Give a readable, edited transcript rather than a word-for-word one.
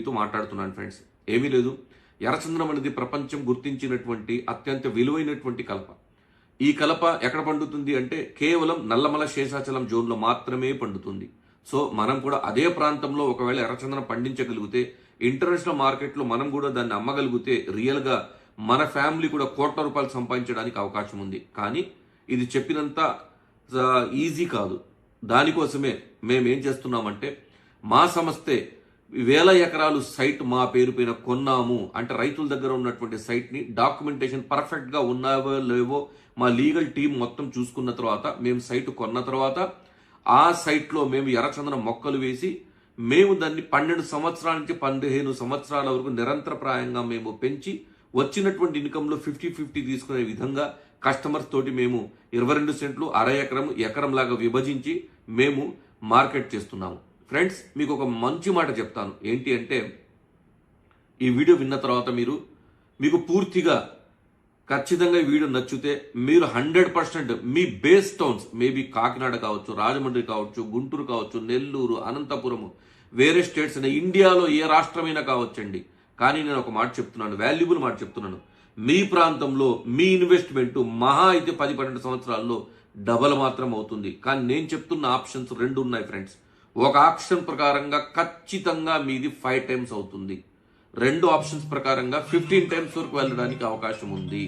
మీతో మాట్లాడుతున్నాను ఫ్రెండ్స్. ఏమీ లేదు, ఎర్రచందనం అనేది ప్రపంచం గుర్తించినటువంటి అత్యంత విలువైనటువంటి కలప. ఈ కలప ఎక్కడ పండుతుంది అంటే కేవలం నల్లమల శేషాచలం జోన్లో మాత్రమే పండుతుంది. సో మనం కూడా అదే ప్రాంతంలో ఒకవేళ ఎర్రచందనం పండించగలిగితే, ఇంటర్నేషనల్ మార్కెట్లో మనం కూడా దాన్ని అమ్మగలిగితే రియల్గా మన ఫ్యామిలీ కూడా కోట్ల రూపాయలు సంపాదించడానికి అవకాశం ఉంది. కానీ ఇది చెప్పినంత ఈజీ కాదు. దానికోసమే మేము ఏం చేస్తున్నామంటే, మా సంస్థే వేల ఎకరాలు సైట్ మా పేరు పైన కొన్నాము అంటే రైతుల దగ్గర ఉన్నటువంటి సైట్ని డాక్యుమెంటేషన్ పర్ఫెక్ట్గా ఉన్నావో లేవో మా లీగల్ టీం మొత్తం చూసుకున్న తర్వాత, మేము సైట్ కొన్న తర్వాత ఆ సైట్లో మేము ఎర్రచందనం మొక్కలు వేసి మేము దాన్ని 12 సంవత్సరాల నుంచి 15 సంవత్సరాల వరకు నిరంతరప్రాయంగా మేము పెంచి వచ్చినటువంటి ఇన్కంలో 50-50 తీసుకునే విధంగా కస్టమర్స్ తోటి మేము 22 సెంట్లు, అర ఎకరం, ఎకరం లాగా విభజించి మేము మార్కెట్ చేస్తున్నాము. ఫ్రెండ్స్, మీకు ఒక మంచి మాట చెప్తాను. ఏంటి అంటే, ఈ వీడియో విన్న తర్వాత మీకు పూర్తిగా ఖచ్చితంగా ఈ వీడియో నచ్చితే మీరు 100% మీ బేస్ టౌన్స్, మేబీ కాకినాడ కావచ్చు, రాజమండ్రి కావచ్చు, గుంటూరు కావచ్చు, నెల్లూరు, అనంతపురము, వేరే స్టేట్స్ అయినా, ఇండియాలో ఏ రాష్ట్రమైనా కావచ్చండి. కానీ నేను ఒక మాట చెప్తున్నాను, వాల్యుబుల్ మాట చెప్తున్నాను. మీ ప్రాంతంలో మీ ఇన్వెస్ట్మెంట్ మహా అయితే 10-12 సంవత్సరాల్లో డబల్ మాత్రం అవుతుంది. కానీ నేను చెప్తున్న ఆప్షన్స్ 2 ఉన్నాయి ఫ్రెండ్స్. ఒక ఆప్షన్ ప్రకారంగా ఖచ్చితంగా మీది 5 టైమ్స్ అవుతుంది. 2 ఆప్షన్స్ ప్రకారంగా 15 టైమ్స్ వరకు వెళ్ళడానికి అవకాశం ఉంది.